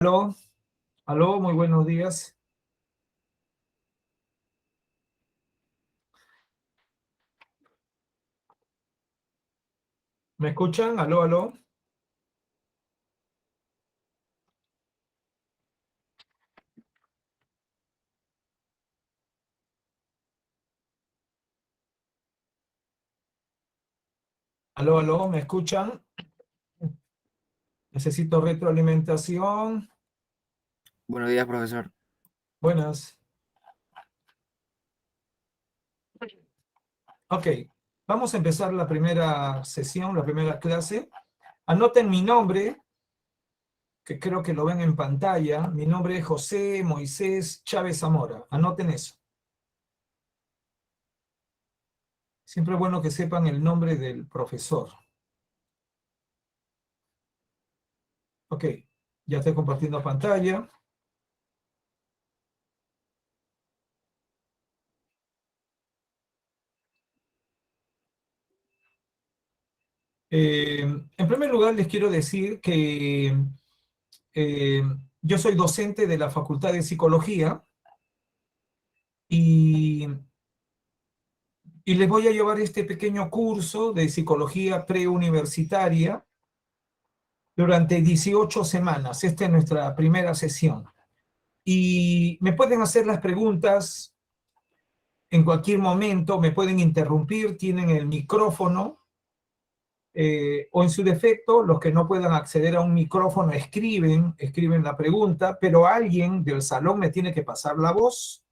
Aló, aló, muy buenos días. ¿Me escuchan? Aló, aló. Aló, aló, ¿me escuchan? Necesito retroalimentación. Buenos días, profesor. Buenas. Ok, vamos a empezar la primera sesión, la primera clase. Anoten mi nombre, que creo que lo ven en pantalla. Mi nombre es José Moisés Chávez Zamora. Anoten eso. Siempre es bueno que sepan el nombre del profesor. Ok, ya estoy compartiendo pantalla. En primer lugar, les quiero decir que eh, yo soy docente de la Facultad de Psicología y, y les voy a llevar este pequeño curso de psicología preuniversitaria durante 18 semanas. Esta es nuestra primera sesión. Y me pueden hacer las preguntas en cualquier momento, me pueden interrumpir, tienen el micrófono. O en su defecto, los que no puedan acceder a un micrófono escriben la pregunta, pero alguien del salón me tiene que pasar la voz,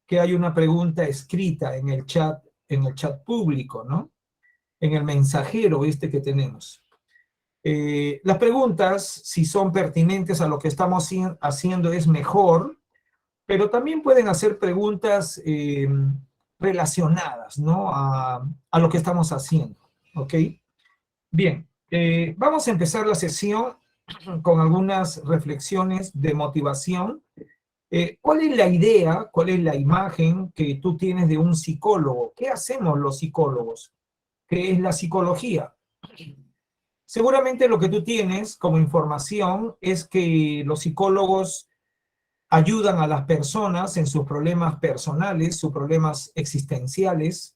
que hay una pregunta escrita en el chat público, ¿no? En el mensajero este que tenemos. Las preguntas, si son pertinentes a lo que estamos haciendo, es mejor, pero también pueden hacer preguntas relacionadas, ¿no? A lo que estamos haciendo, ¿ok? Bien, vamos a empezar la sesión con algunas reflexiones de motivación. ¿Cuál es la idea, cuál es la imagen que tú tienes de un psicólogo? ¿Qué hacemos los psicólogos? ¿Qué es la psicología? Seguramente lo que tú tienes como información es que los psicólogos ayudan a las personas en sus problemas personales, sus problemas existenciales,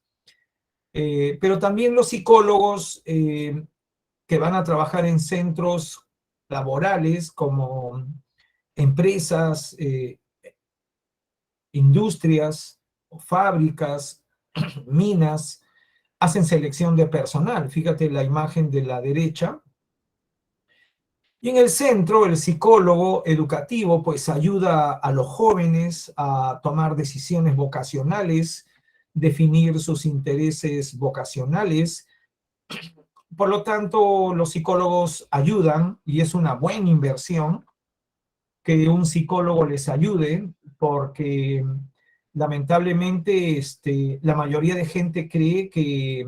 pero también los psicólogos que van a trabajar en centros laborales como empresas, industrias, fábricas, minas, hacen selección de personal. Fíjate la imagen de la derecha. Y en el centro, el psicólogo educativo pues ayuda a los jóvenes a tomar decisiones vocacionales, definir sus intereses vocacionales. Por lo tanto, los psicólogos ayudan y es una buena inversión que un psicólogo les ayude, porque lamentablemente la mayoría de gente cree que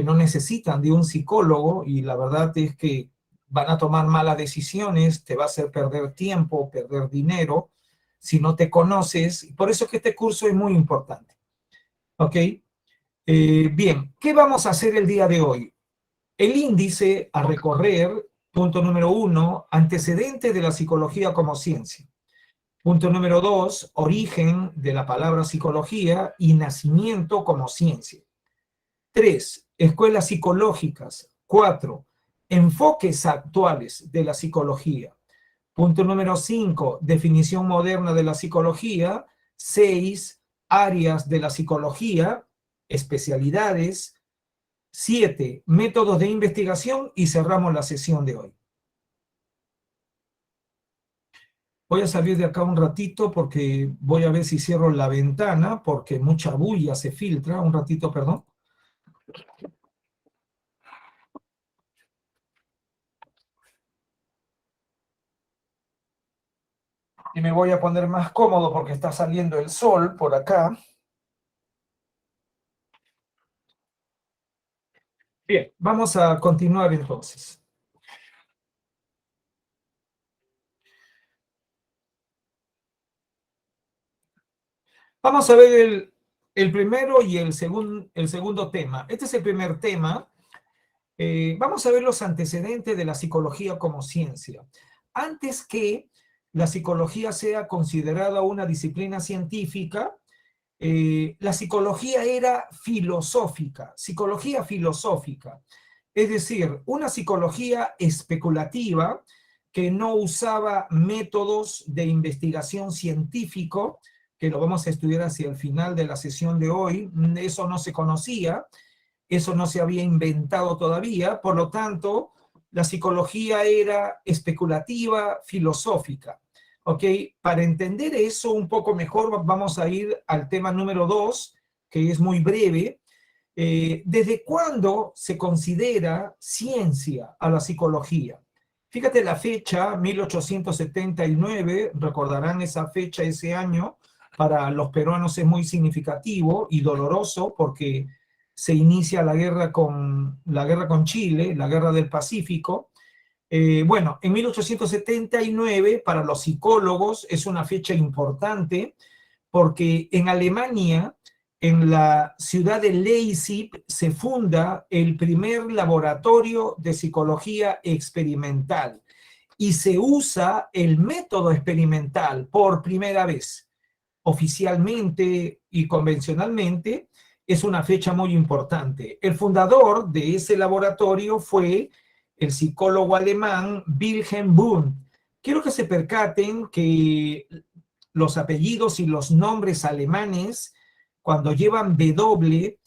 no necesitan de un psicólogo y la verdad es que van a tomar malas decisiones, te va a hacer perder tiempo, perder dinero, si no te conoces. Por eso es que este curso es muy importante. ¿Ok? Bien, ¿qué vamos a hacer el día de hoy? El índice a recorrer, punto número 1, antecedentes de la psicología como ciencia. Punto número 2, origen de la palabra psicología y nacimiento como ciencia. 3, escuelas psicológicas. 4, enfoques actuales de la psicología. Punto número 5, definición moderna de la psicología. 6, áreas de la psicología, especialidades. 7, métodos de investigación y cerramos la sesión de hoy. Voy a salir de acá un ratito porque voy a ver si cierro la ventana porque mucha bulla se filtra. Un ratito, perdón. Y me voy a poner más cómodo porque está saliendo el sol por acá. Bien, vamos a continuar entonces. Vamos a ver el primero y el segundo tema. Este es el primer tema. Vamos a ver los antecedentes de la psicología como ciencia. Antes que la psicología sea considerada una disciplina científica, la psicología era filosófica, psicología filosófica. Es decir, una psicología especulativa que no usaba métodos de investigación científico, que lo vamos a estudiar hacia el final de la sesión de hoy. Eso no se conocía, eso no se había inventado todavía, por lo tanto, la psicología era especulativa, filosófica. ¿Ok? Para entender eso un poco mejor, vamos a ir al tema número 2, que es muy breve. ¿Desde cuándo se considera ciencia a la psicología? Fíjate la fecha, 1879, recordarán esa fecha, ese año, para los peruanos es muy significativo y doloroso porque se inicia la guerra con Chile, la guerra del Pacífico. Bueno, en 1879 para los psicólogos es una fecha importante porque en Alemania, en la ciudad de Leipzig, se funda el primer laboratorio de psicología experimental y se usa el método experimental por primera vez. Oficialmente y convencionalmente es una fecha muy importante. El fundador de ese laboratorio fue el psicólogo alemán Wilhelm Wundt. Quiero que se percaten que los apellidos y los nombres alemanes, cuando llevan W,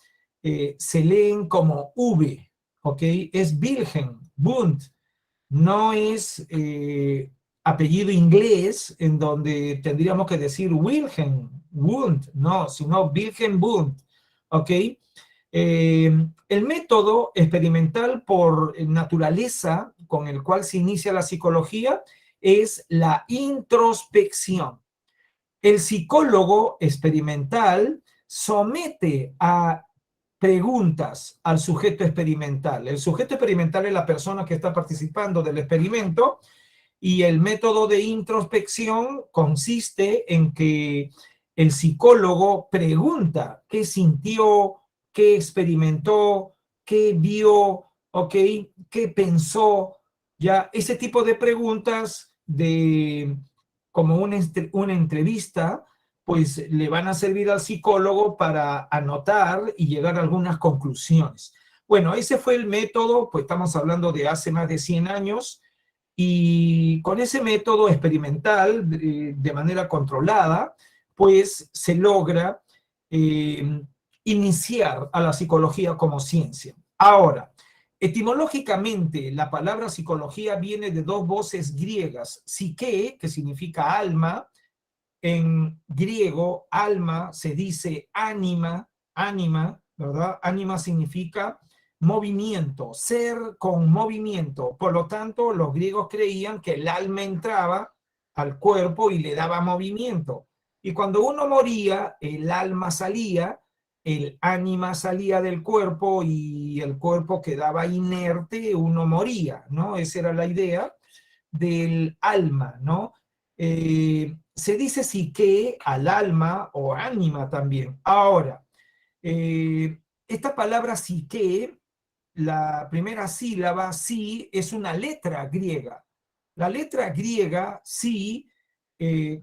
se leen como V, ¿ok? Es Wilhelm Wundt, no es apellido inglés en donde tendríamos que decir Wilhelm Wundt, no, sino Wilhelm Wundt, ¿ok? El método experimental por naturaleza con el cual se inicia la psicología es la introspección. El psicólogo experimental somete a preguntas al sujeto experimental. El sujeto experimental es la persona que está participando del experimento y el método de introspección consiste en que el psicólogo pregunta qué sintió, qué experimentó, qué vio, ¿ok? ¿Qué pensó? Ya, ese tipo de preguntas como una entrevista, pues le van a servir al psicólogo para anotar y llegar a algunas conclusiones. Bueno, ese fue el método, pues estamos hablando de hace más de 100 años, y con ese método experimental, de manera controlada, pues se logra iniciar a la psicología como ciencia. Ahora, etimológicamente, la palabra psicología viene de dos voces griegas, psique, que significa alma. En griego, alma se dice ánima, ¿verdad? Ánima significa movimiento, ser con movimiento. Por lo tanto, los griegos creían que el alma entraba al cuerpo y le daba movimiento. Y cuando uno moría, el alma salía, el ánima salía del cuerpo y el cuerpo quedaba inerte, uno moría, ¿no? Esa era la idea del alma, ¿no? Se dice psique al alma o ánima también. Ahora, esta palabra psique, la primera sílaba, sí, es una letra griega. La letra griega, sí,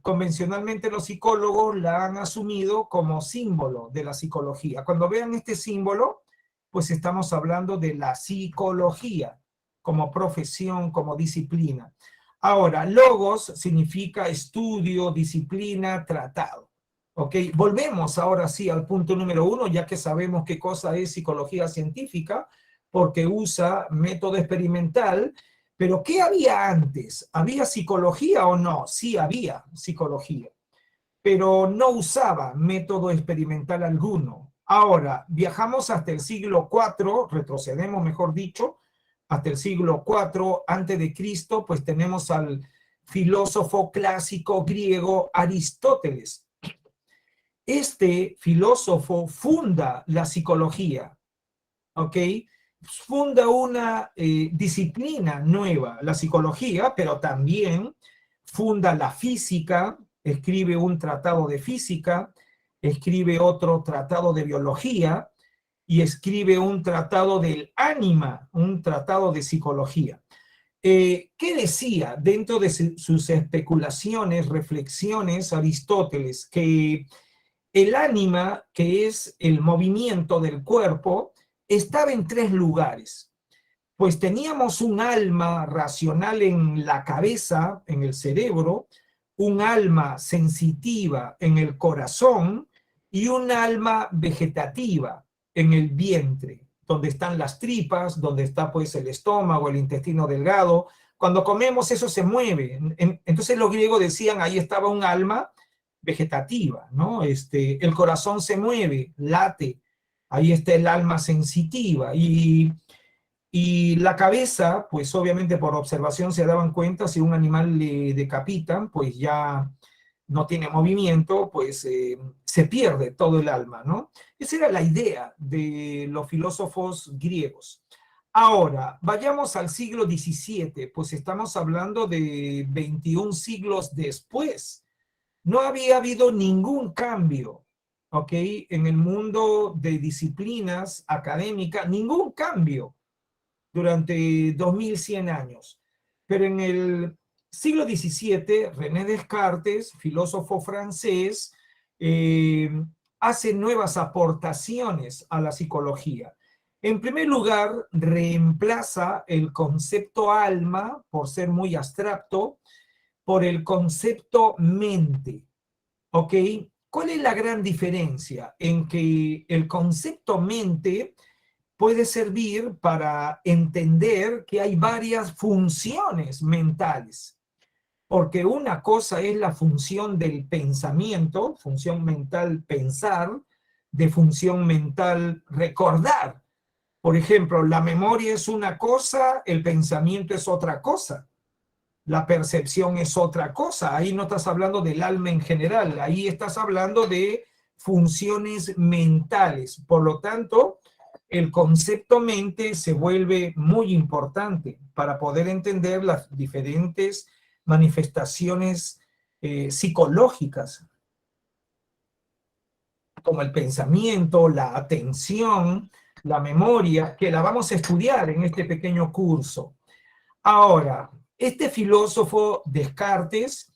convencionalmente los psicólogos la han asumido como símbolo de la psicología. Cuando vean este símbolo, pues estamos hablando de la psicología como profesión, como disciplina. Ahora, logos significa estudio, disciplina, tratado. ¿Ok? Volvemos ahora sí al punto número 1, ya que sabemos qué cosa es psicología científica, porque usa método experimental. Pero ¿qué había antes? ¿Había psicología o no? Sí, había psicología, pero no usaba método experimental alguno. Ahora, viajamos hasta el siglo IV, retrocedemos, mejor dicho, hasta el siglo IV antes de Cristo, pues tenemos al filósofo clásico griego Aristóteles. Este filósofo funda la psicología, ¿ok? Funda una disciplina nueva, la psicología, pero también funda la física, escribe un tratado de física, escribe otro tratado de biología y escribe un tratado del ánima, un tratado de psicología. ¿Qué decía dentro de sus especulaciones, reflexiones, Aristóteles? Que el ánima, que es el movimiento del cuerpo, estaba en tres lugares. Pues teníamos un alma racional en la cabeza, en el cerebro, un alma sensitiva en el corazón y un alma vegetativa en el vientre, donde están las tripas, donde está pues el estómago, el intestino delgado. Cuando comemos eso se mueve. Entonces los griegos decían, ahí estaba un alma vegetativa, ¿no? El corazón se mueve, late, ahí está el alma sensitiva y la cabeza, pues obviamente por observación se daban cuenta si un animal le decapitan, pues ya no tiene movimiento, pues se pierde todo el alma, ¿no? Esa era la idea de los filósofos griegos. Ahora, vayamos al siglo XVII, pues estamos hablando de 21 siglos después. No había habido ningún cambio, ¿ok? En el mundo de disciplinas académicas, ningún cambio durante 2100 años. Pero en el siglo XVII, René Descartes, filósofo francés, hace nuevas aportaciones a la psicología. En primer lugar, reemplaza el concepto alma, por ser muy abstracto, por el concepto mente. ¿Ok? ¿Cuál es la gran diferencia? En que el concepto mente puede servir para entender que hay varias funciones mentales, porque una cosa es la función del pensamiento, función mental pensar, de función mental recordar. Por ejemplo, la memoria es una cosa, el pensamiento es otra cosa, la percepción es otra cosa. Ahí no estás hablando del alma en general, ahí estás hablando de funciones mentales. Por lo tanto, el concepto mente se vuelve muy importante para poder entender las diferentes manifestaciones psicológicas, como el pensamiento, la atención, la memoria, que la vamos a estudiar en este pequeño curso. Ahora, este filósofo Descartes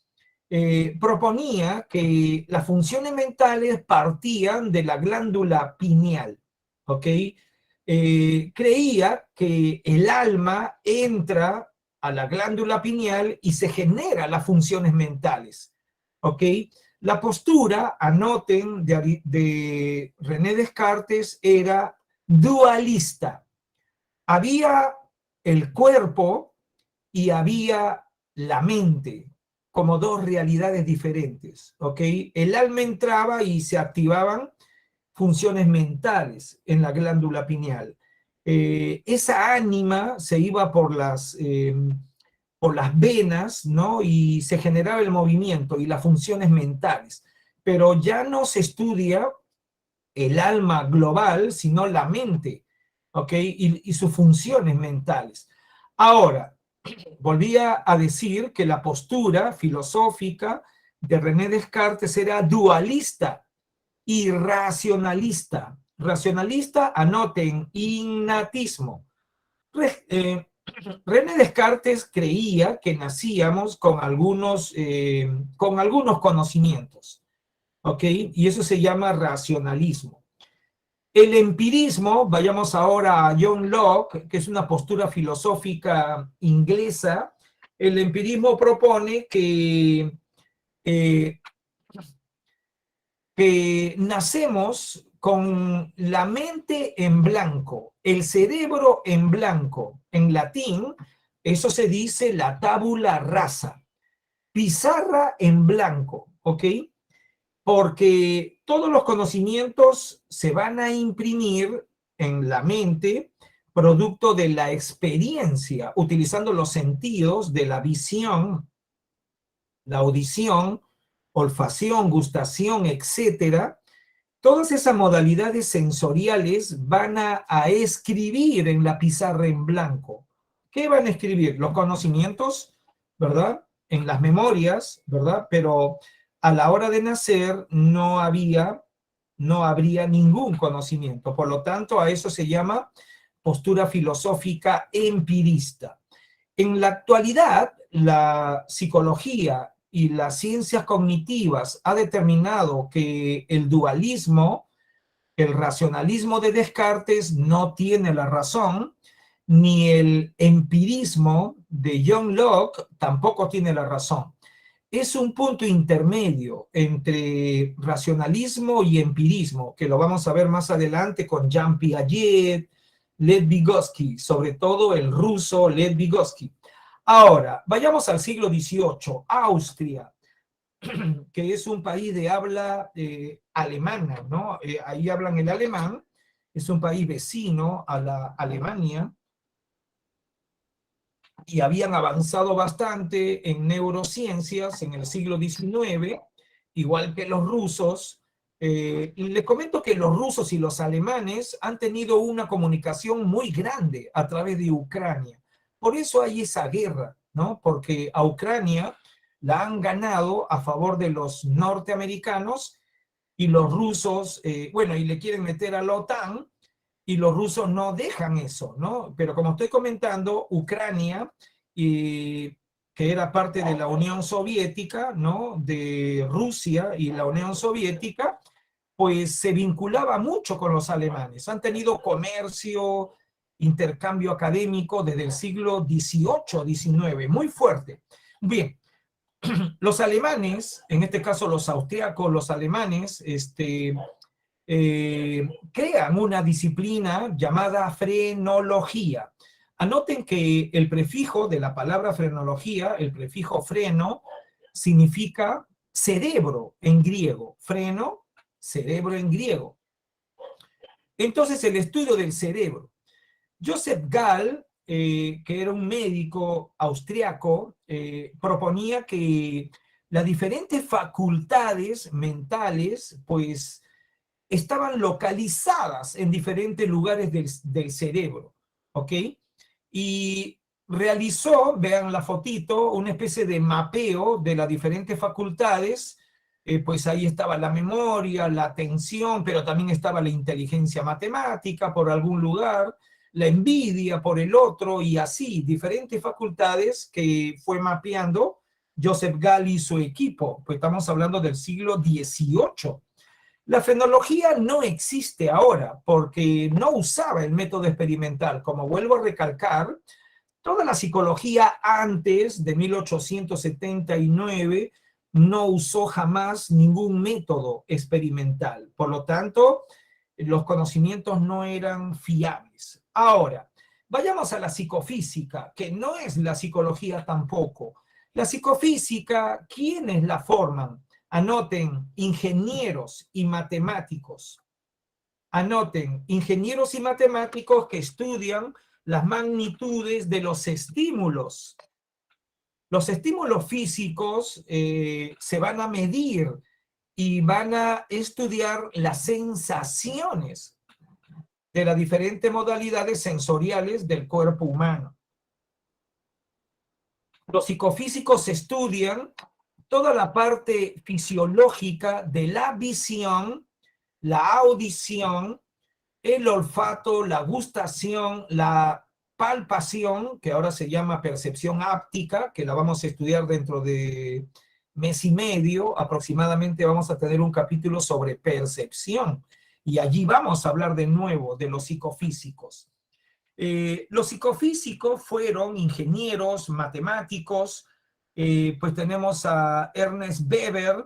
proponía que las funciones mentales partían de la glándula pineal, ¿ok? Creía que el alma entra a la glándula pineal y se generan las funciones mentales, ¿ok? La postura, anoten, de René Descartes era dualista. Había el cuerpo y había la mente como dos realidades diferentes, ¿ok? El alma entraba y se activaban funciones mentales en la glándula pineal. Esa ánima se iba por las venas, ¿no? Y se generaba el movimiento y las funciones mentales. Pero ya no se estudia el alma global, sino la mente, ¿ok? Y sus funciones mentales. Ahora, volvía a decir que la postura filosófica de René Descartes era dualista y racionalista. Racionalista, anoten, innatismo. René Descartes creía que nacíamos con algunos conocimientos, ¿ok? Y eso se llama racionalismo. El empirismo, vayamos ahora a John Locke, que es una postura filosófica inglesa. El empirismo propone eh, que nacemos con la mente en blanco, el cerebro en blanco. En latín, eso se dice la tabula rasa, pizarra en blanco, ¿ok? Porque todos los conocimientos se van a imprimir en la mente producto de la experiencia, utilizando los sentidos de la visión, la audición, olfacción, gustación, etcétera. Todas esas modalidades sensoriales van a escribir en la pizarra en blanco. ¿Qué van a escribir? Los conocimientos, ¿verdad? En las memorias, ¿verdad? Pero a la hora de nacer no habría ningún conocimiento. Por lo tanto, a eso se llama postura filosófica empirista. En la actualidad, la psicología y las ciencias cognitivas ha determinado que el dualismo, el racionalismo de Descartes no tiene la razón, ni el empirismo de John Locke tampoco tiene la razón. Es un punto intermedio entre racionalismo y empirismo, que lo vamos a ver más adelante con Jean Piaget, Lev Vygotsky, sobre todo el ruso Lev Vygotsky. Ahora, vayamos al siglo XVIII, Austria, que es un país de habla alemana, ¿no? Ahí hablan el alemán, es un país vecino a la Alemania, y habían avanzado bastante en neurociencias en el siglo XIX, igual que los rusos. Y les comento que los rusos y los alemanes han tenido una comunicación muy grande a través de Ucrania. Por eso hay esa guerra, ¿no? Porque a Ucrania la han ganado a favor de los norteamericanos y los rusos, bueno, y le quieren meter a la OTAN, y los rusos no dejan eso, ¿no? Pero como estoy comentando, Ucrania, que era parte de la Unión Soviética, ¿no? De Rusia y la Unión Soviética, pues se vinculaba mucho con los alemanes. Han tenido comercio, intercambio académico desde el siglo XVIII, XIX, muy fuerte. Bien, los alemanes, en este caso los austriacos, los alemanes, crean una disciplina llamada frenología. Anoten que el prefijo de la palabra frenología, el prefijo freno, significa cerebro en griego. Freno, cerebro en griego. Entonces, el estudio del cerebro. Joseph Gall, que era un médico austriaco, proponía que las diferentes facultades mentales, pues, estaban localizadas en diferentes lugares del cerebro, ¿ok? Y realizó, vean la fotito, una especie de mapeo de las diferentes facultades, pues ahí estaba la memoria, la atención, pero también estaba la inteligencia matemática por algún lugar, la envidia por el otro, y así, diferentes facultades que fue mapeando Joseph Gall y su equipo, pues estamos hablando del siglo XVIII. La frenología no existe ahora porque no usaba el método experimental. Como vuelvo a recalcar, toda la psicología antes de 1879 no usó jamás ningún método experimental. Por lo tanto, los conocimientos no eran fiables. Ahora, vayamos a la psicofísica, que no es la psicología tampoco. La psicofísica, ¿quiénes la forman? Anoten, ingenieros y matemáticos. Anoten, ingenieros y matemáticos que estudian las magnitudes de los estímulos. Los estímulos físicos se van a medir y van a estudiar las sensaciones de las diferentes modalidades sensoriales del cuerpo humano. Los psicofísicos estudian toda la parte fisiológica de la visión, la audición, el olfato, la gustación, la palpación, que ahora se llama percepción áptica, que la vamos a estudiar dentro de mes y medio, aproximadamente vamos a tener un capítulo sobre percepción, y allí vamos a hablar de nuevo de los psicofísicos. Los psicofísicos fueron ingenieros, matemáticos, pues tenemos a Ernest Weber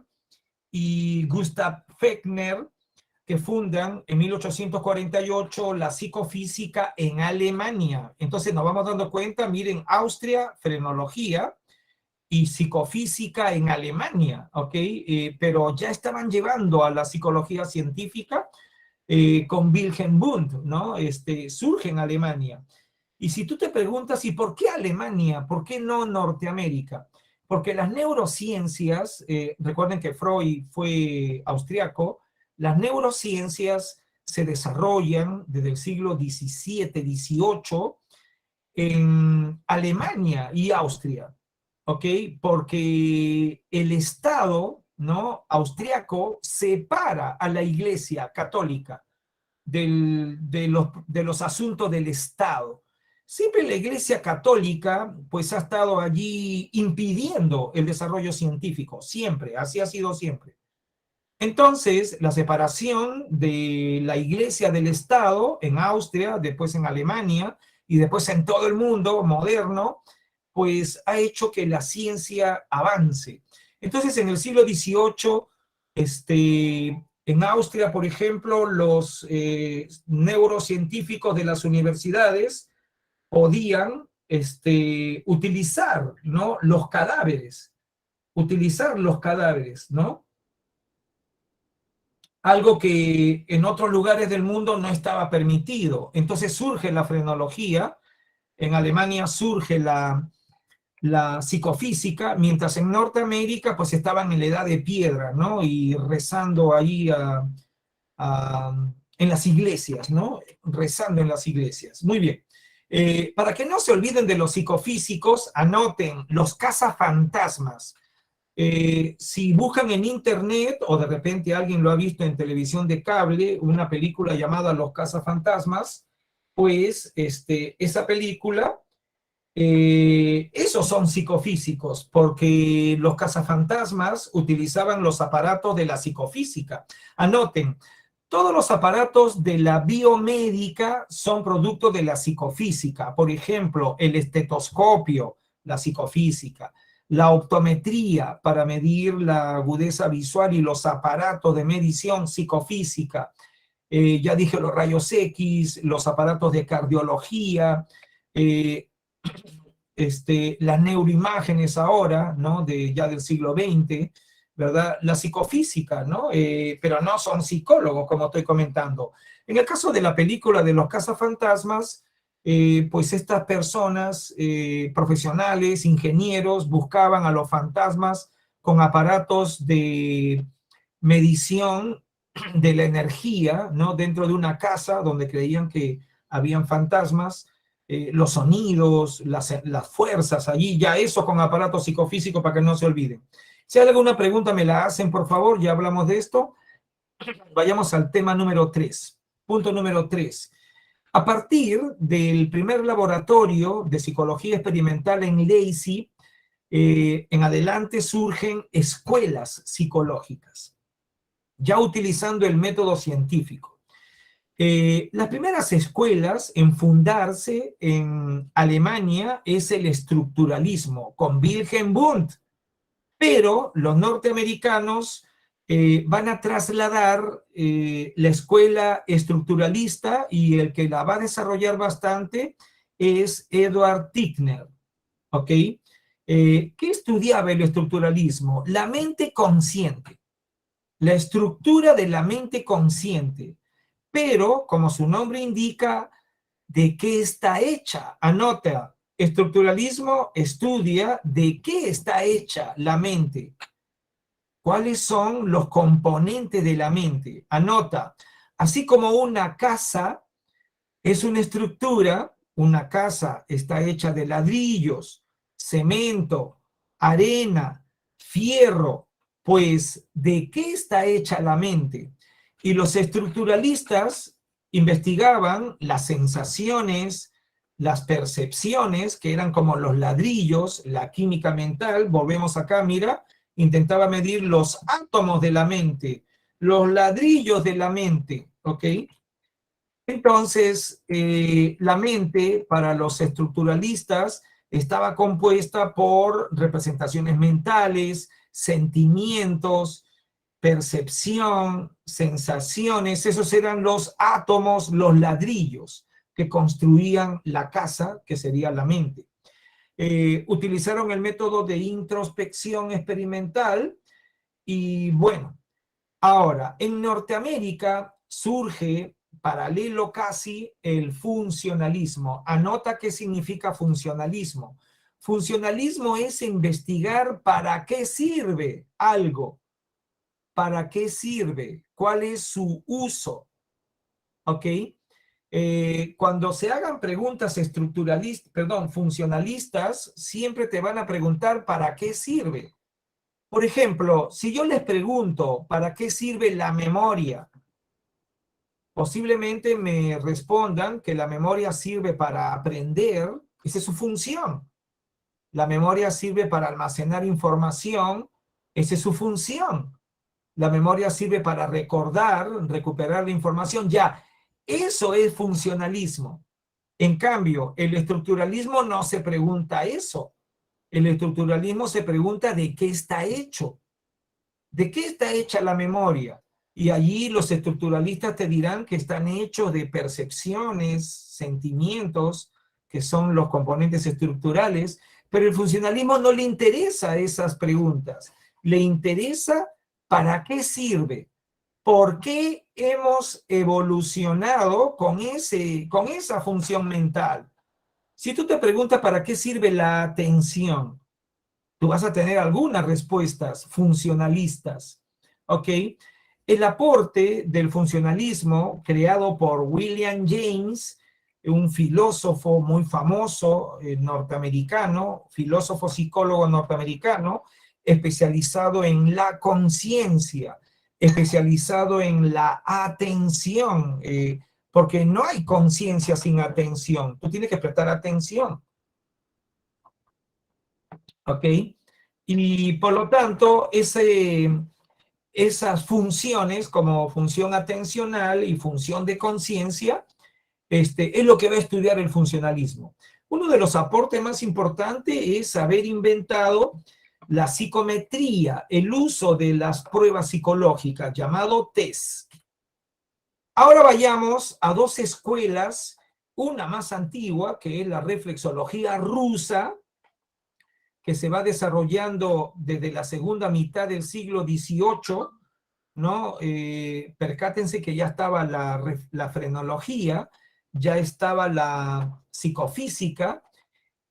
y Gustav Fechner, que fundan en 1848 la psicofísica en Alemania. Entonces nos vamos dando cuenta, miren, Austria, frenología, y psicofísica en Alemania, ¿ok? Pero ya estaban llevando a la psicología científica con Wilhelm Wundt, ¿no? Surge en Alemania. Y si tú te preguntas, ¿y por qué Alemania? ¿Por qué no Norteamérica? Porque las neurociencias, recuerden que Freud fue austriaco, las neurociencias se desarrollan desde el siglo XVII, XVIII en Alemania y Austria, ¿ok? Porque el Estado, ¿no? Austriaco separa a la Iglesia católica de los asuntos del Estado. siempre la Iglesia Católica pues ha estado allí impidiendo el desarrollo científico, siempre, así ha sido siempre. Entonces, la separación de la Iglesia del Estado en Austria, después en Alemania y después en todo el mundo moderno, pues ha hecho que la ciencia avance. Entonces, en el siglo XVIII, en Austria, por ejemplo, los neurocientíficos de las universidades podían utilizar, ¿no?, utilizar los cadáveres, ¿no? Algo que en otros lugares del mundo no estaba permitido. Entonces surge la frenología, en Alemania surge la psicofísica, mientras en Norteamérica pues estaban en la edad de piedra, ¿no? Y rezando ahí en las iglesias, ¿no? Rezando en las iglesias. Muy bien. Para que no se olviden de los psicofísicos, anoten los cazafantasmas. Si buscan en internet, o de repente alguien lo ha visto en televisión de cable, una película llamada Los Cazafantasmas, pues esa película, esos son psicofísicos, porque los cazafantasmas utilizaban los aparatos de la psicofísica. Anoten, todos los aparatos de la biomédica son producto de la psicofísica. Por ejemplo, el estetoscopio, la psicofísica. La optometría para medir la agudeza visual y los aparatos de medición psicofísica. Ya dije los rayos X, los aparatos de cardiología, las neuroimágenes ahora, ¿no? Ya del siglo XX, ¿verdad? La psicofísica, ¿no? Pero no son psicólogos, como estoy comentando. En el caso de la película de los cazafantasmas, pues estas personas profesionales, ingenieros, buscaban a los fantasmas con aparatos de medición de la energía, ¿no? Dentro de una casa donde creían que habían fantasmas, los sonidos, las fuerzas allí, ya eso con aparatos psicofísicos para que no se olviden. Si hay alguna pregunta, me la hacen, por favor, ya hablamos de esto. Vayamos al tema número 3. Punto número 3. A partir del primer laboratorio de psicología experimental en Leipzig, en adelante surgen escuelas psicológicas, ya utilizando el método científico. Las primeras escuelas en fundarse en Alemania es el estructuralismo, con Wilhelm Wundt, pero los norteamericanos van a trasladar la escuela estructuralista, y el que la va a desarrollar bastante es Edward Titchener, ¿ok? ¿Qué estudiaba el estructuralismo? La mente consciente, la estructura de la mente consciente, pero, como su nombre indica, ¿de qué está hecha? Anota, estructuralismo estudia de qué está hecha la mente. ¿Cuáles son los componentes de la mente? Anota, así como una casa es una estructura, una casa está hecha de ladrillos, cemento, arena, fierro, pues ¿de qué está hecha la mente? Y los estructuralistas investigaban las sensaciones, las percepciones, que eran como los ladrillos, la química mental. Volvemos acá, mira, intentaba medir los átomos de la mente, los ladrillos de la mente, ¿ok? Entonces, la mente para los estructuralistas estaba compuesta por representaciones mentales, sentimientos, percepción, sensaciones. Esos eran los átomos, los ladrillos que construían la casa, que sería la mente. Utilizaron el método de introspección experimental y bueno, ahora en Norteamérica surge paralelo casi el funcionalismo. Anota qué significa funcionalismo. Funcionalismo es investigar para qué sirve algo, para qué sirve, cuál es su uso, ¿ok? Cuando se hagan preguntas estructuralistas, perdón, funcionalistas, siempre te van a preguntar para qué sirve. Por ejemplo, si yo les pregunto para qué sirve la memoria, Posiblemente me respondan que la memoria sirve para aprender, esa es su función. La memoria sirve para almacenar información, esa es su función. La memoria sirve para recordar, recuperar la información, ya. Eso es funcionalismo. En cambio, el estructuralismo no se pregunta eso. El estructuralismo se pregunta de qué está hecho. ¿De qué está hecha la memoria? Y allí los estructuralistas te dirán que están hechos de percepciones, sentimientos, que son los componentes estructurales, pero el funcionalismo no le interesa esas preguntas. Le interesa para qué sirve, por qué hemos evolucionado con esa función mental. Si tú te preguntas para qué sirve la atención, tú vas a tener algunas respuestas funcionalistas, ¿ok? El aporte del funcionalismo creado por William James, un filósofo muy famoso norteamericano, filósofo psicólogo norteamericano, especializado en la conciencia, especializado en la atención, porque no hay conciencia sin atención, tú tienes que prestar atención. ¿Ok? Y por lo tanto, esas funciones como función atencional y función de conciencia, es lo que va a estudiar el funcionalismo. Uno de los aportes más importantes es haber inventado la psicometría, el uso de las pruebas psicológicas, llamado test. Ahora vayamos a dos escuelas, una más antigua, que es la reflexología rusa, que se va desarrollando desde la segunda mitad del siglo XVIII, ¿no? Percátense que ya estaba la frenología, ya estaba la psicofísica,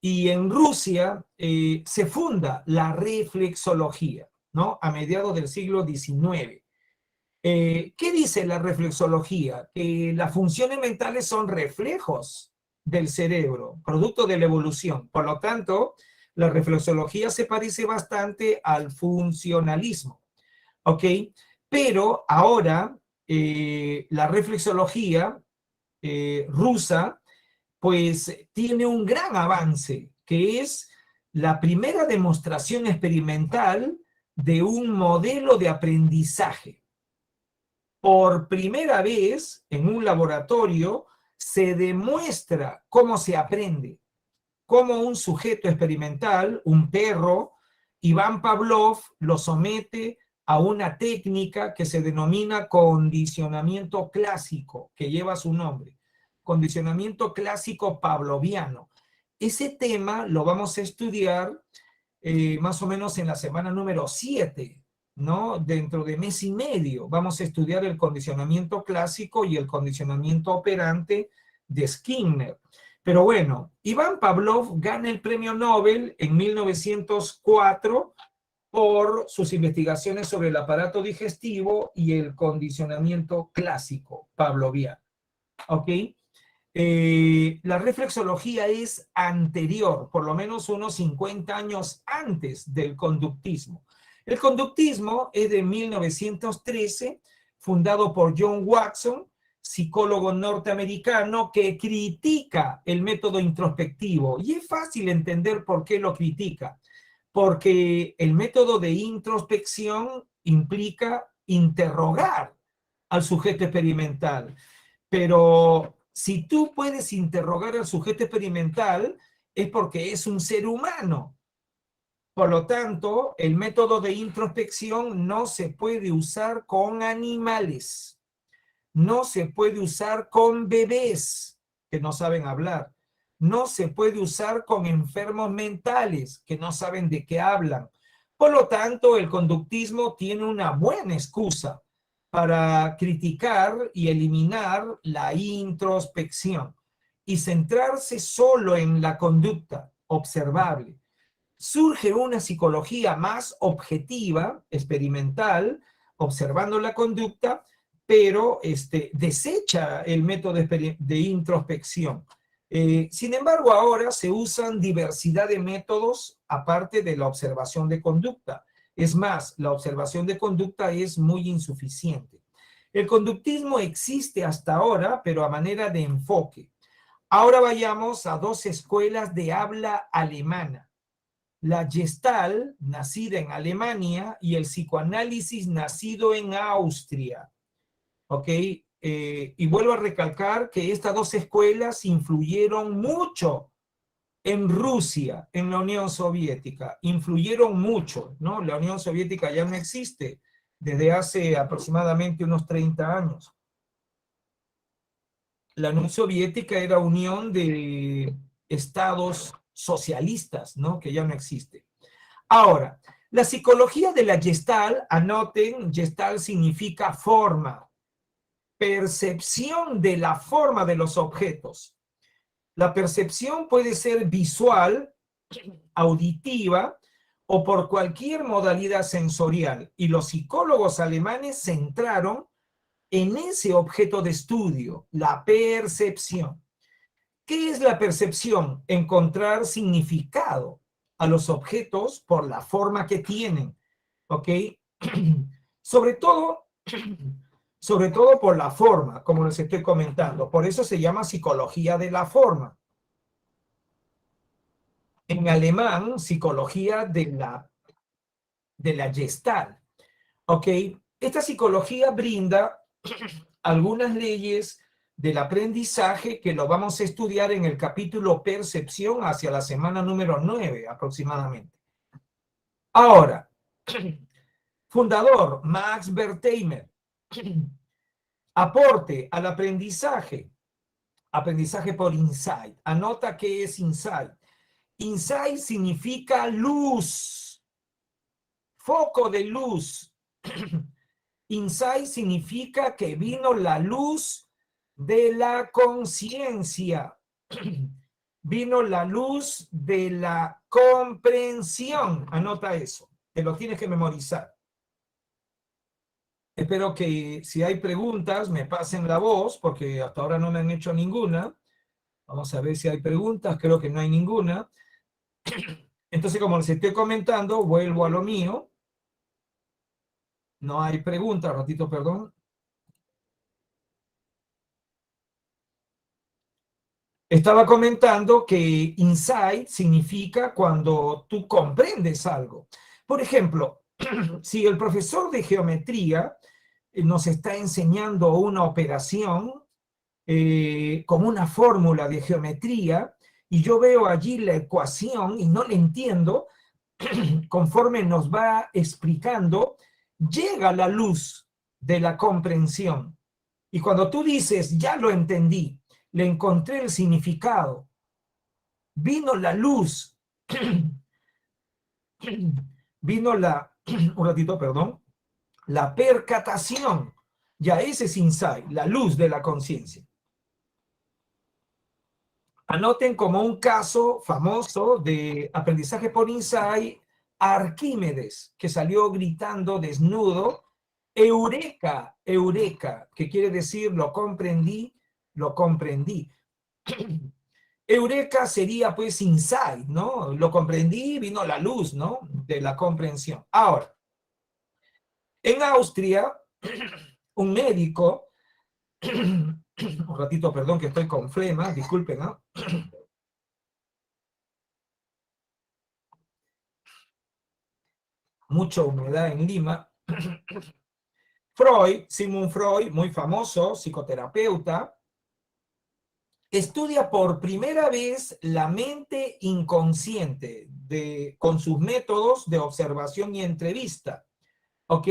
y en Rusia se funda la reflexología, ¿no? A mediados del siglo XIX. ¿Qué dice la reflexología? Que las funciones mentales son reflejos del cerebro, producto de la evolución. Por lo tanto, la reflexología se parece bastante al funcionalismo, ¿ok? Pero ahora la reflexología rusa, pues tiene un gran avance, que es la primera demostración experimental de un modelo de aprendizaje. Por primera vez en un laboratorio se demuestra cómo se aprende, cómo un sujeto experimental, un perro, Iván Pavlov, lo somete a una técnica que se denomina condicionamiento clásico, que lleva su nombre, condicionamiento clásico pavloviano. Ese tema lo vamos a estudiar más o menos en la semana número 7, ¿no? Dentro de mes y medio vamos a estudiar el condicionamiento clásico y el condicionamiento operante de Skinner. Pero bueno, Iván Pavlov gana el premio Nobel en 1904 por sus investigaciones sobre el aparato digestivo y el condicionamiento clásico pavloviano. ¿Ok? La reflexología es anterior, por lo menos unos 50 años antes del conductismo. El conductismo es de 1913, fundado por John Watson, psicólogo norteamericano que critica el método introspectivo. Y es fácil entender por qué lo critica, porque el método de introspección implica interrogar al sujeto experimental. Pero si tú puedes interrogar al sujeto experimental, es porque es un ser humano. Por lo tanto, el método de introspección no se puede usar con animales, no se puede usar con bebés que no saben hablar, no se puede usar con enfermos mentales que no saben de qué hablan. Por lo tanto, el conductismo tiene una buena excusa para criticar y eliminar la introspección y centrarse solo en la conducta observable. Surge una psicología más objetiva, experimental, observando la conducta, pero desecha el método de introspección. Sin embargo, ahora se usan diversidad de métodos aparte de la observación de conducta. Es más, la observación de conducta es muy insuficiente. El conductismo existe hasta ahora, pero a manera de enfoque. Ahora vayamos a dos escuelas de habla alemana. La Gestalt, nacida en Alemania, y el psicoanálisis, nacido en Austria. ¿Ok? Y vuelvo a recalcar que estas dos escuelas influyeron mucho en Rusia, en la Unión Soviética. Influyeron mucho, ¿no? La Unión Soviética ya no existe desde hace aproximadamente unos 30 años. La Unión Soviética era unión de estados socialistas, ¿no? Que ya no existe. Ahora, la psicología de la Gestalt, anoten, Gestalt significa forma, percepción de la forma de los objetos. La percepción puede ser visual, auditiva o por cualquier modalidad sensorial. Y los psicólogos alemanes se centraron en ese objeto de estudio, la percepción. ¿Qué es la percepción? Encontrar significado a los objetos por la forma que tienen, ¿ok? Sobre todo por la forma, como les estoy comentando. Por eso se llama psicología de la forma. En alemán, psicología de la Gestalt, ¿ok? Esta psicología brinda algunas leyes del aprendizaje que lo vamos a estudiar en el capítulo Percepción hacia la semana número 9 aproximadamente. Ahora, fundador Max Wertheimer, aporte al aprendizaje, aprendizaje por insight. Anota qué es insight. Insight significa luz, foco de luz. Insight significa que vino la luz de la conciencia. Vino la luz de la comprensión. Anota eso. Te lo tienes que memorizar. Espero que si hay preguntas me pasen la voz, porque hasta ahora no me han hecho ninguna. Vamos a ver si hay preguntas. Creo que no hay ninguna. Entonces, como les estoy comentando, vuelvo a lo mío. No hay preguntas, ratito, perdón. Estaba comentando que insight significa cuando tú comprendes algo. Por ejemplo, si el profesor de geometría nos está enseñando una operación con una fórmula de geometría y yo veo allí la ecuación y no la entiendo, conforme nos va explicando, llega la luz de la comprensión. Y cuando tú dices, ya lo entendí, le encontré el significado, vino la luz, vino un ratito, perdón, la percatación, ya ese es insight, la luz de la conciencia. Anoten como un caso famoso de aprendizaje por insight, Arquímedes, que salió gritando desnudo, Eureka, Eureka, que quiere decir lo comprendí, lo comprendí. Eureka sería pues insight, ¿no? Lo comprendí, vino la luz, ¿no? De la comprensión. Ahora, en Austria, un médico, un ratito, perdón, que estoy con flema, disculpen, ¿no? Mucha humedad en Lima. Freud, Sigmund Freud, muy famoso, psicoterapeuta, estudia por primera vez la mente inconsciente con sus métodos de observación y entrevista, ¿ok?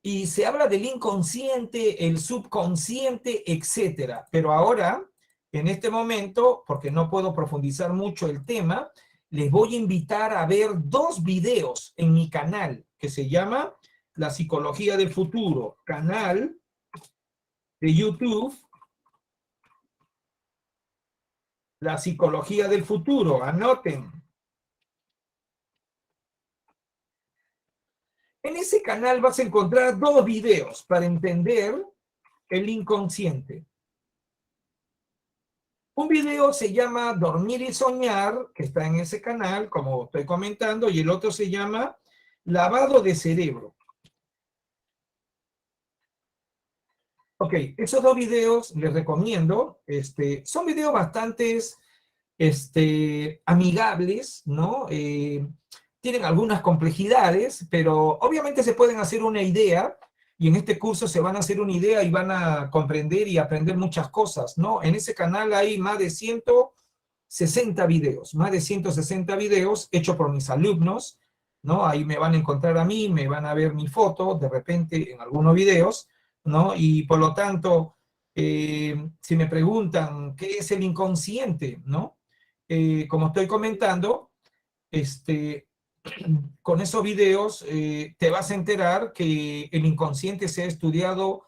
Y se habla del inconsciente, el subconsciente, etcétera. Pero ahora, en este momento, porque no puedo profundizar mucho el tema, les voy a invitar a ver dos videos en mi canal que se llama La Psicología del Futuro, canal de YouTube, La Psicología del Futuro, anoten. En ese canal vas a encontrar dos videos para entender el inconsciente. Un video se llama Dormir y Soñar, que está en ese canal, como estoy comentando, y el otro se llama Lavado de Cerebro. Ok, esos dos videos les recomiendo. Son videos bastante amigables, ¿no? Tienen algunas complejidades, pero obviamente se pueden hacer una idea, y en este curso se van a hacer una idea y van a comprender y aprender muchas cosas, ¿no? En ese canal hay más de 160 videos, más de 160 videos hechos por mis alumnos, ¿no? Ahí me van a encontrar a mí, me van a ver mi foto de repente en algunos videos, ¿no? Y por lo tanto, si me preguntan qué es el inconsciente, ¿no? Como estoy comentando, este, con esos videos te vas a enterar que el inconsciente se ha estudiado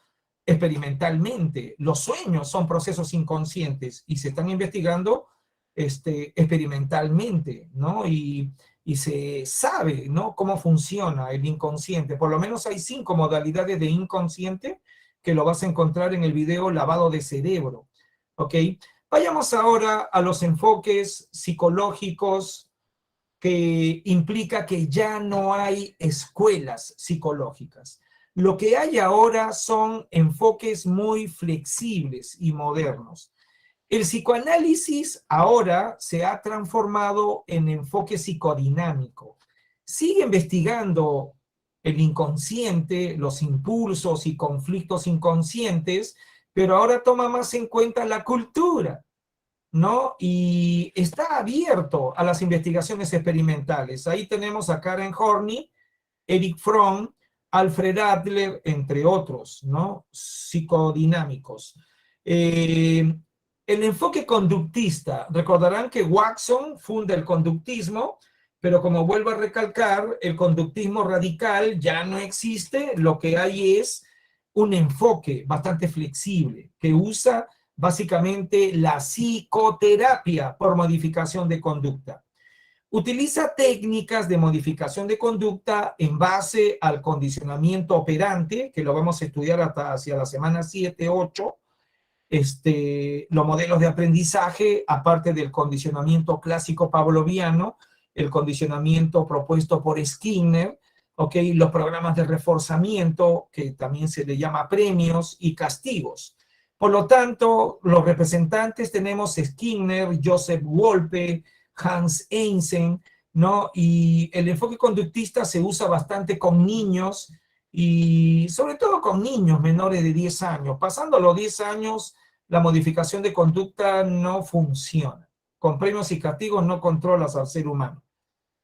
experimentalmente. Los sueños son procesos inconscientes y se están investigando experimentalmente, ¿no? Y se sabe, ¿no? Cómo funciona el inconsciente. Por lo menos hay 5 modalidades de inconsciente que lo vas a encontrar en el video lavado de cerebro, ¿ok? Vayamos ahora a los enfoques psicológicos que implica que ya no hay escuelas psicológicas. Lo que hay ahora son enfoques muy flexibles y modernos. El psicoanálisis ahora se ha transformado en enfoque psicodinámico. Sigue investigando el inconsciente, los impulsos y conflictos inconscientes, pero ahora toma más en cuenta la cultura, ¿no? Y está abierto a las investigaciones experimentales. Ahí tenemos a Karen Horney, Eric Fromm, Alfred Adler, entre otros, ¿no? Psicodinámicos. El enfoque conductista, recordarán que Watson funda el conductismo, pero como vuelvo a recalcar, el conductismo radical ya no existe, lo que hay es un enfoque bastante flexible que usa básicamente la psicoterapia por modificación de conducta. Utiliza técnicas de modificación de conducta en base al condicionamiento operante, que lo vamos a estudiar hasta hacia la semana 7, 8, los modelos de aprendizaje, aparte del condicionamiento clásico pavloviano, el condicionamiento propuesto por Skinner, ¿ok? Los programas de reforzamiento, que también se le llama premios y castigos. Por lo tanto, los representantes tenemos Skinner, Joseph Wolpe, Hans Einstein, ¿no? Y el enfoque conductista se usa bastante con niños y sobre todo con niños menores de 10 años. Pasando los 10 años, la modificación de conducta no funciona. Con premios y castigos no controlas al ser humano.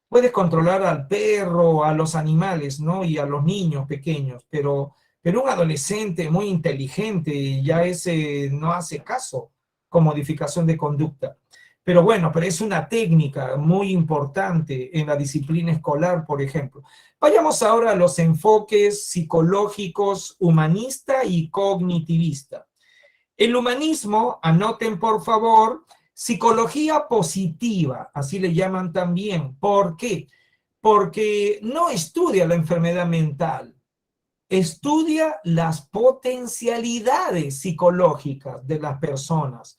Puedes controlar al perro, a los animales, ¿no? Y a los niños pequeños, pero un adolescente muy inteligente ya ese no hace caso con modificación de conducta. Pero bueno, pero es una técnica muy importante en la disciplina escolar, por ejemplo. Vayamos ahora a los enfoques psicológicos humanista y cognitivista. El humanismo, anoten por favor, psicología positiva, así le llaman también. ¿Por qué? Porque no estudia la enfermedad mental, estudia las potencialidades psicológicas de las personas.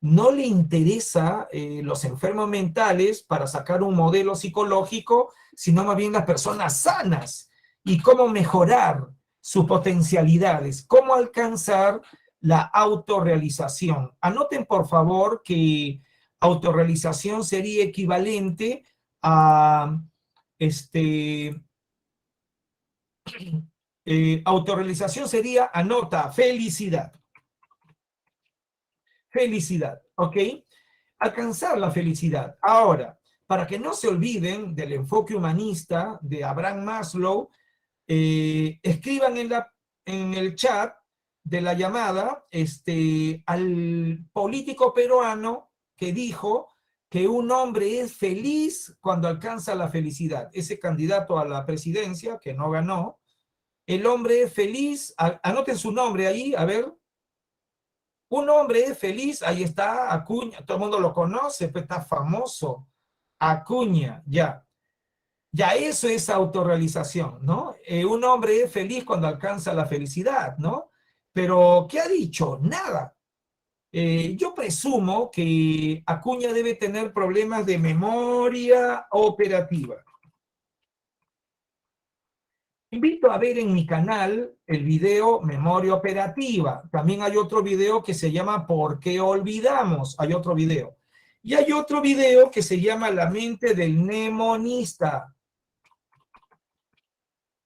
No le interesa los enfermos mentales para sacar un modelo psicológico, sino más bien las personas sanas y cómo mejorar sus potencialidades, cómo alcanzar la autorrealización. Anoten por favor que autorrealización sería equivalente a autorrealización sería, anota, felicidad. Felicidad, ¿ok? Alcanzar la felicidad. Ahora, para que no se olviden del enfoque humanista de Abraham Maslow, escriban en el chat de la llamada al político peruano que dijo que un hombre es feliz cuando alcanza la felicidad. Ese candidato a la presidencia, que no ganó, el hombre es feliz, anoten su nombre ahí, a ver. Un hombre es feliz, ahí está Acuña, todo el mundo lo conoce, pues está famoso. Acuña, ya. Ya eso es autorrealización, ¿no? Un hombre es feliz cuando alcanza la felicidad, ¿no? Pero, ¿qué ha dicho? Nada. Yo presumo que Acuña debe tener problemas de memoria operativa. invito a ver en mi canal el video Memoria Operativa. También hay otro video que se llama ¿Por qué olvidamos? Hay otro video. Y hay otro video que se llama La mente del mnemonista.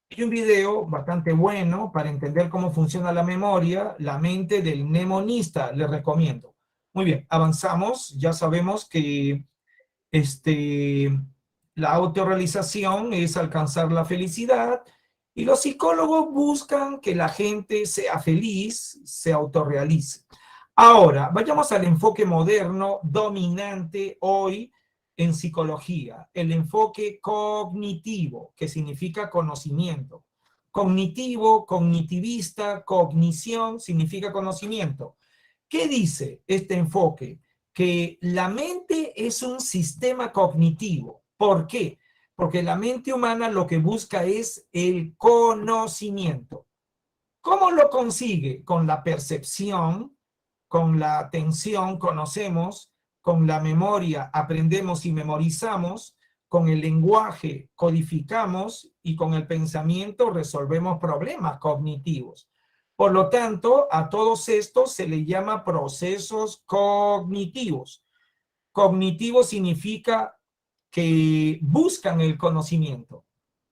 Hay un video bastante bueno para entender cómo funciona la memoria, La mente del mnemonista. Les recomiendo. Muy bien, avanzamos. Ya sabemos que la autorrealización es alcanzar la felicidad y los psicólogos buscan que la gente sea feliz, se autorrealice. Ahora, vayamos al enfoque moderno dominante hoy en psicología, el enfoque cognitivo, que significa conocimiento. Cognitivo, cognitivista, cognición significa conocimiento. ¿Qué dice este enfoque? Que la mente es un sistema cognitivo. ¿Por qué? Porque la mente humana lo que busca es el conocimiento. ¿Cómo lo consigue? Con la percepción, con la atención conocemos, con la memoria aprendemos y memorizamos, con el lenguaje codificamos y con el pensamiento resolvemos problemas cognitivos. Por lo tanto, a todos estos se les llama procesos cognitivos. Cognitivo significa que buscan el conocimiento.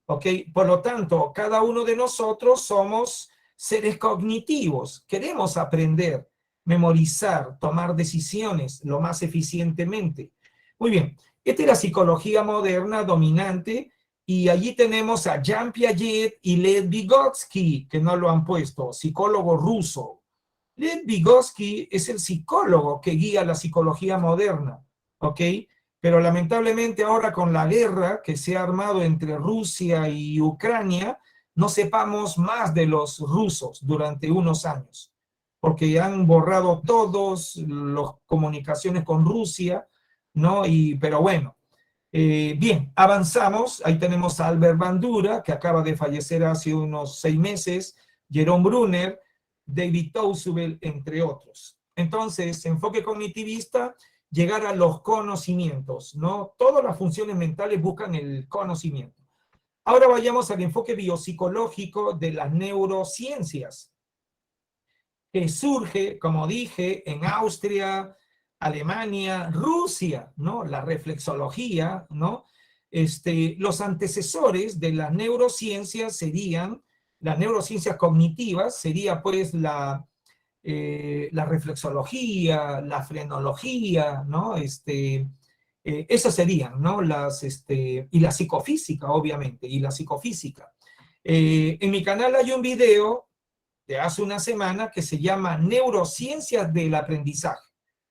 ¿Ok? Por lo tanto, cada uno de nosotros somos seres cognitivos. Queremos aprender, memorizar, tomar decisiones lo más eficientemente. Muy bien, esta es la psicología moderna dominante y allí tenemos a Jean Piaget y Lev Vygotsky, que no lo han puesto, psicólogo ruso. Lev Vygotsky es el psicólogo que guía la psicología moderna, ¿ok? Pero lamentablemente ahora con la guerra que se ha armado entre Rusia y Ucrania, no sepamos más de los rusos durante unos años, porque han borrado todas las comunicaciones con Rusia, ¿no? Pero bueno, bien, avanzamos. Ahí tenemos a Albert Bandura, que acaba de fallecer hace unos 6 meses, Jerome Brunner, David Toussaint, entre otros. Entonces, enfoque cognitivista, llegar a los conocimientos, ¿no? Todas las funciones mentales buscan el conocimiento. Ahora vayamos al enfoque biopsicológico de las neurociencias, que surge, como dije, en Austria, Alemania, Rusia, ¿no? La reflexología, ¿no? Los antecesores de las neurociencias serían, las neurociencias cognitivas, sería pues la reflexología, la frenología, ¿no? Esas serían, ¿no? Y la psicofísica, obviamente, y la psicofísica. En mi canal hay un video de hace una semana que se llama Neurociencias del Aprendizaje.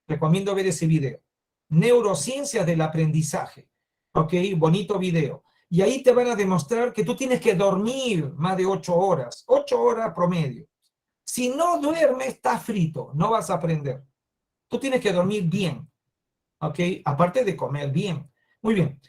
Recomiendo ver ese video. Neurociencias del Aprendizaje. Ok, bonito video. Y ahí te van a demostrar que tú tienes que dormir más de 8 horas, 8 horas promedio. Si no duermes, estás frito, no vas a aprender. Tú tienes que dormir bien, ¿ok? Aparte de comer bien. Muy bien.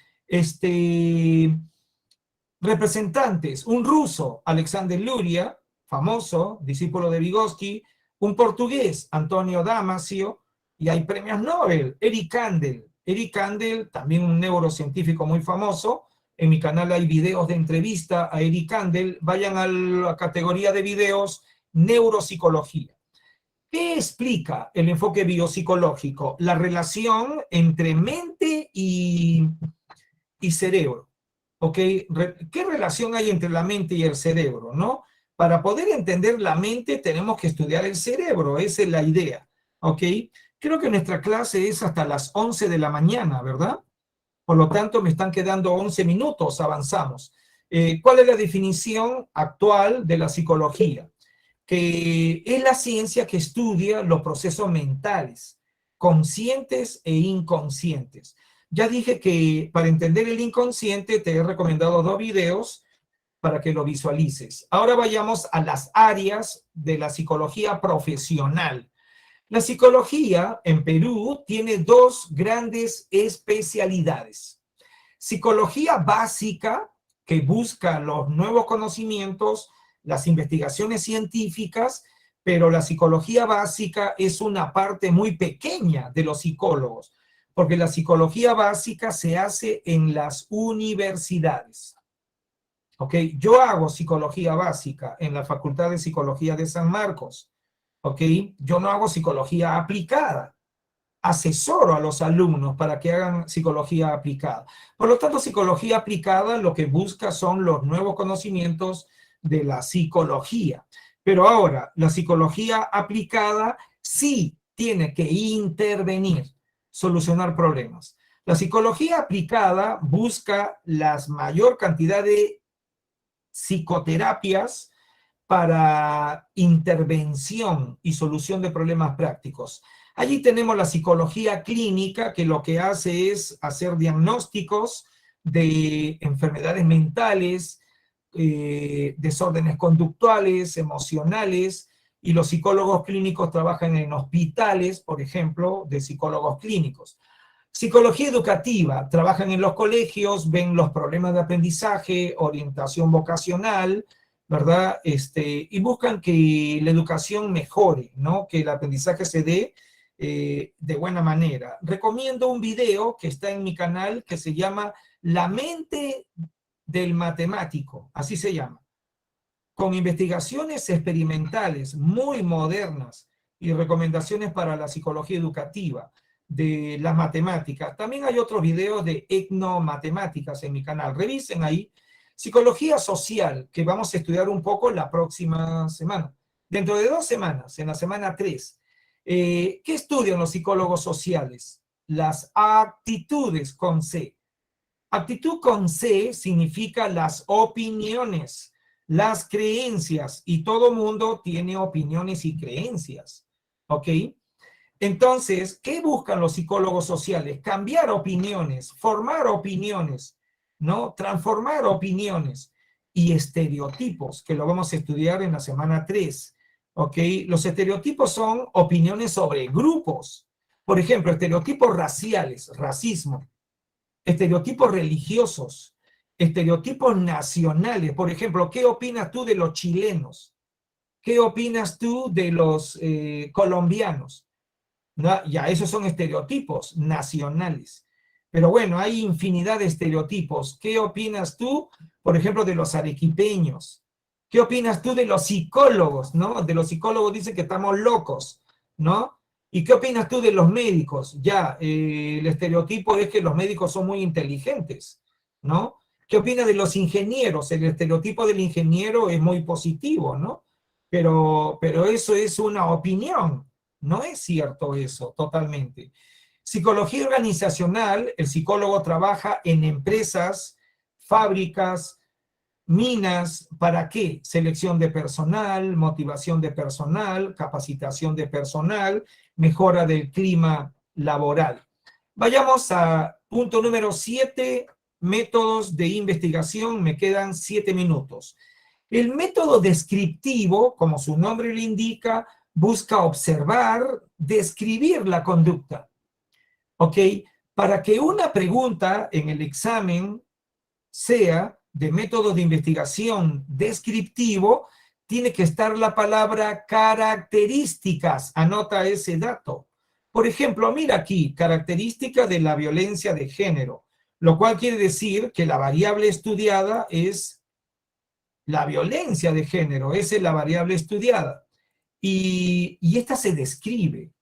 Representantes, un ruso, Alexander Luria, famoso, discípulo de Vygotsky, un portugués, Antonio Damasio, y hay premios Nobel, Eric Kandel. Eric Kandel, también un neurocientífico muy famoso. En mi canal hay videos de entrevista a Eric Kandel. Vayan a la categoría de videos neuropsicología. ¿Qué explica el enfoque biopsicológico? La relación entre mente y cerebro. ¿Ok? ¿Qué relación hay entre la mente y el cerebro? ¿No? Para poder entender la mente tenemos que estudiar el cerebro, esa es la idea. ¿Ok? Creo que nuestra clase es hasta las 11 de la mañana, ¿verdad? Por lo tanto, me están quedando 11 minutos, avanzamos. ¿Cuál es la definición actual de la psicología? Que es la ciencia que estudia los procesos mentales, conscientes e inconscientes. Ya dije que para entender el inconsciente te he recomendado 2 videos para que lo visualices. Ahora vayamos a las áreas de la psicología profesional. La psicología en Perú tiene 2 grandes especialidades. Psicología básica, que busca los nuevos conocimientos, las investigaciones científicas, pero la psicología básica es una parte muy pequeña de los psicólogos, porque la psicología básica se hace en las universidades. ¿ok? Yo hago psicología básica en la Facultad de Psicología de San Marcos, ¿ok? Yo no hago psicología aplicada. Asesoro a los alumnos para que hagan psicología aplicada. Por lo tanto, psicología aplicada lo que busca son los nuevos conocimientos de la psicología. Pero ahora, la psicología aplicada sí tiene que intervenir, solucionar problemas. La psicología aplicada busca la mayor cantidad de psicoterapias para intervención y solución de problemas prácticos. Allí tenemos la psicología clínica, que lo que hace es hacer diagnósticos de enfermedades mentales, desórdenes conductuales, emocionales, y los psicólogos clínicos trabajan en hospitales, por ejemplo, de psicólogos clínicos. Psicología educativa, trabajan en los colegios, ven los problemas de aprendizaje, orientación vocacional, ¿verdad? Y buscan que la educación mejore, ¿no? Que el aprendizaje se dé de buena manera. Recomiendo un video que está en mi canal que se llama La mente del matemático, así se llama, con investigaciones experimentales muy modernas y recomendaciones para la psicología educativa de las matemáticas. También hay otros videos de etnomatemáticas en mi canal. Revisen ahí. Psicología social, que vamos a estudiar un poco la próxima semana. Dentro de 2 semanas, en la semana 3. ¿Qué estudian los psicólogos sociales? Las actitudes con C. Actitud con C significa las opiniones, las creencias, y todo mundo tiene opiniones y creencias, ¿ok? Entonces, ¿qué buscan los psicólogos sociales? Cambiar opiniones, formar opiniones, ¿no? Transformar opiniones y estereotipos, que lo vamos a estudiar en la semana 3, ¿ok? Los estereotipos son opiniones sobre grupos. Por ejemplo, estereotipos raciales, racismo. Estereotipos religiosos, estereotipos nacionales. Por ejemplo, ¿qué opinas tú de los chilenos? ¿Qué opinas tú de los colombianos? ¿No? Ya, esos son estereotipos nacionales. Pero bueno, hay infinidad de estereotipos. ¿Qué opinas tú, por ejemplo, de los arequipeños? ¿Qué opinas tú de los psicólogos, no? De los psicólogos dicen que estamos locos, ¿no? ¿Y qué opinas tú de los médicos? Ya, el estereotipo es que los médicos son muy inteligentes, ¿no? ¿Qué opinas de los ingenieros? El estereotipo del ingeniero es muy positivo, ¿no? Pero eso es una opinión, no es cierto eso totalmente. Psicología organizacional, el psicólogo trabaja en empresas, fábricas, minas. ¿Para qué? Selección de personal, motivación de personal, capacitación de personal, mejora del clima laboral. Vayamos a punto número 7, métodos de investigación. Me quedan 7 minutos. El método descriptivo, como su nombre le indica, busca observar, describir la conducta. ¿Ok? Para que una pregunta en el examen sea de método de investigación descriptivo, tiene que estar la palabra características. Anota ese dato. Por ejemplo, mira aquí, característica de la violencia de género, lo cual quiere decir que la variable estudiada es la violencia de género, esa es la variable estudiada. Y esta se describe,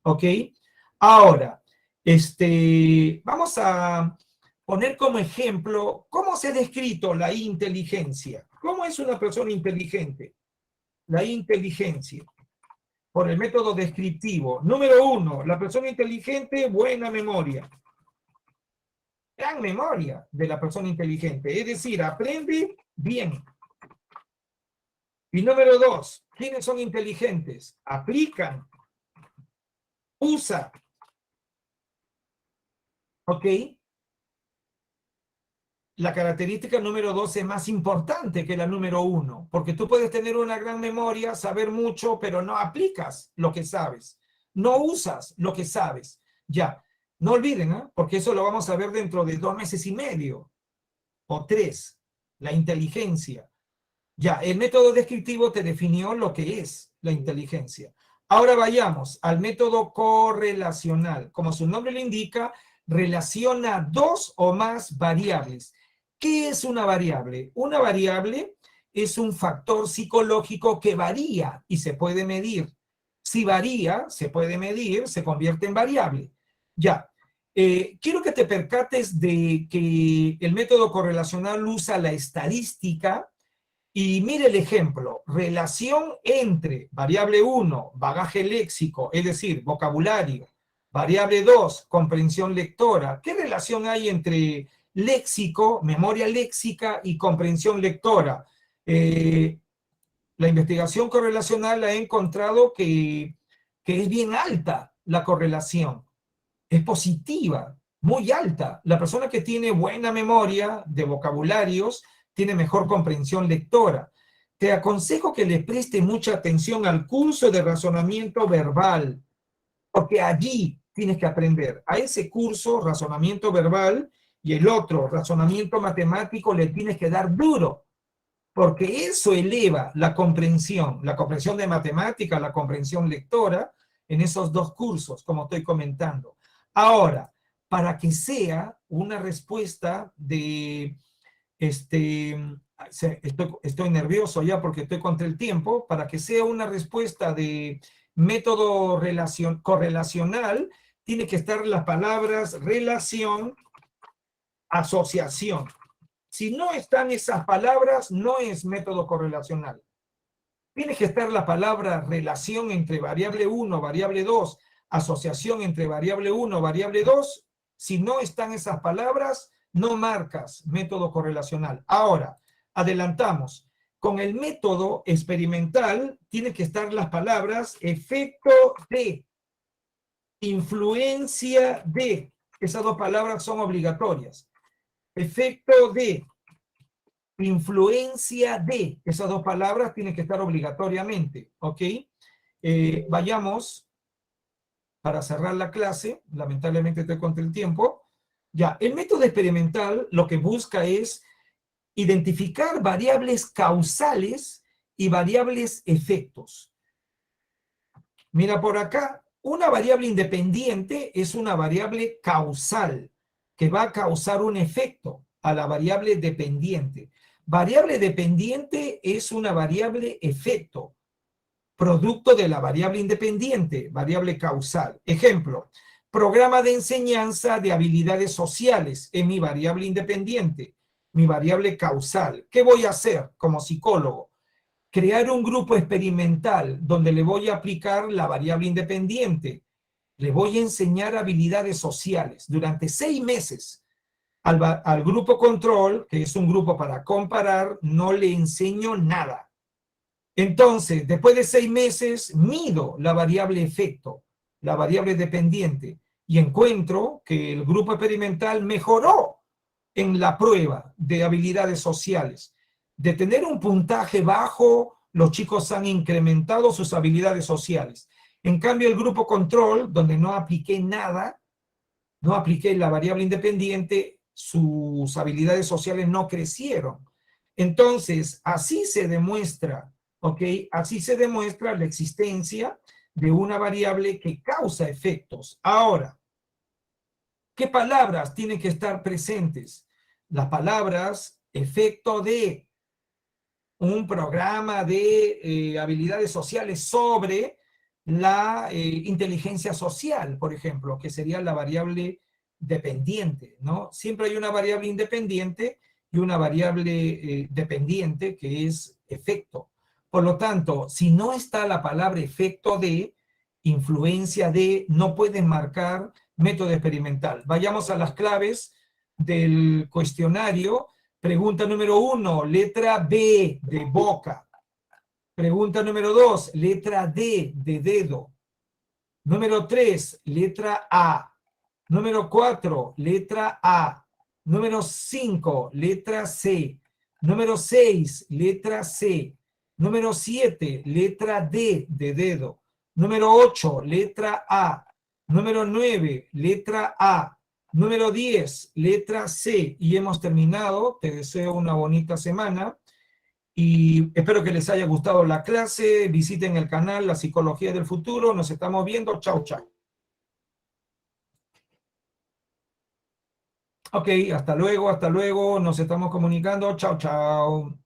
¿ok? Ahora, vamos a poner como ejemplo cómo se ha descrito la inteligencia. ¿Cómo es una persona inteligente? La inteligencia, por el método descriptivo. Número 1, la persona inteligente, buena memoria. Gran memoria de la persona inteligente, es decir, aprende bien. Y número 2, ¿quiénes son inteligentes? Aplican, usa, ¿ok? La característica número 2 es más importante que la número 1, porque tú puedes tener una gran memoria, saber mucho, pero no aplicas lo que sabes, no usas lo que sabes. Ya, no olviden, ¿eh? Porque eso lo vamos a ver dentro de 2 meses y medio o 3, la inteligencia. Ya, el método descriptivo te definió lo que es la inteligencia. Ahora vayamos al método correlacional. Como su nombre le indica, relaciona 2 o más variables. ¿Qué es una variable? Una variable es un factor psicológico que varía y se puede medir. Si varía, se puede medir, se convierte en variable. Ya. Quiero que te percates de que el método correlacional usa la estadística y mire el ejemplo, relación entre variable 1, bagaje léxico, es decir, vocabulario, variable 2, comprensión lectora. ¿Qué relación hay entre léxico, memoria léxica y comprensión lectora? La investigación correlacional ha encontrado que es bien alta la correlación, es positiva, muy alta. La persona que tiene buena memoria de vocabularios tiene mejor comprensión lectora. Te aconsejo que le preste mucha atención al curso de razonamiento verbal, porque allí tienes que aprender. A ese curso, razonamiento verbal, y el otro, razonamiento matemático, le tienes que dar duro, porque eso eleva la comprensión de matemática, la comprensión lectora, en esos dos cursos, como estoy comentando. Ahora, para que sea una respuesta de, estoy nervioso ya porque estoy contra el tiempo, para que sea una respuesta de método correlacional, tiene que estar las palabras relación, asociación. Si no están esas palabras, no es método correlacional. Tiene que estar la palabra relación entre variable 1, variable 2, asociación entre variable 1, variable 2. Si no están esas palabras, no marcas método correlacional. Ahora, adelantamos. Con el método experimental, tiene que estar las palabras efecto de, influencia de. Esas dos palabras son obligatorias. Efecto de, influencia de, esas dos palabras tienen que estar obligatoriamente, ¿ok? Vayamos para cerrar la clase, lamentablemente estoy contra el tiempo. Ya, el método experimental lo que busca es identificar variables causales y variables efectos. Mira por acá, una variable independiente es una variable causal que va a causar un efecto a la variable dependiente. Variable dependiente es una variable efecto, producto de la variable independiente, variable causal. Ejemplo, programa de enseñanza de habilidades sociales es mi variable independiente, mi variable causal. ¿Qué voy a hacer como psicólogo? Crear un grupo experimental donde le voy a aplicar la variable independiente. Le voy a enseñar habilidades sociales durante 6 meses. Al grupo control, que es un grupo para comparar, no le enseño nada. Entonces, después de 6 meses, mido la variable efecto, la variable dependiente, y encuentro que el grupo experimental mejoró en la prueba de habilidades sociales. De tener un puntaje bajo, los chicos han incrementado sus habilidades sociales. En cambio, el grupo control, donde no apliqué nada, no apliqué la variable independiente, sus habilidades sociales no crecieron. Entonces, así se demuestra, ¿ok? Así se demuestra la existencia de una variable que causa efectos. Ahora, ¿qué palabras tienen que estar presentes? Las palabras efecto de, un programa de habilidades sociales sobre la inteligencia social, por ejemplo, que sería la variable dependiente, ¿no? Siempre hay una variable independiente y una variable dependiente que es efecto. Por lo tanto, si no está la palabra efecto de, influencia de, no puedes marcar método experimental. Vayamos a las claves del cuestionario. Pregunta número 1, letra B de boca. Pregunta número 2, letra D de dedo. Número 3, letra A. Número 4, letra A. Número 5, letra C. Número 6, letra C. Número 7, letra D de dedo. Número 8, letra A. Número 9, letra A. Número 10, letra C. Y hemos terminado. Te deseo una bonita semana. Y espero que les haya gustado la clase. Visiten el canal La Psicología del Futuro. Nos estamos viendo. Chau, chau. Ok, hasta luego, nos estamos comunicando. Chao, chao.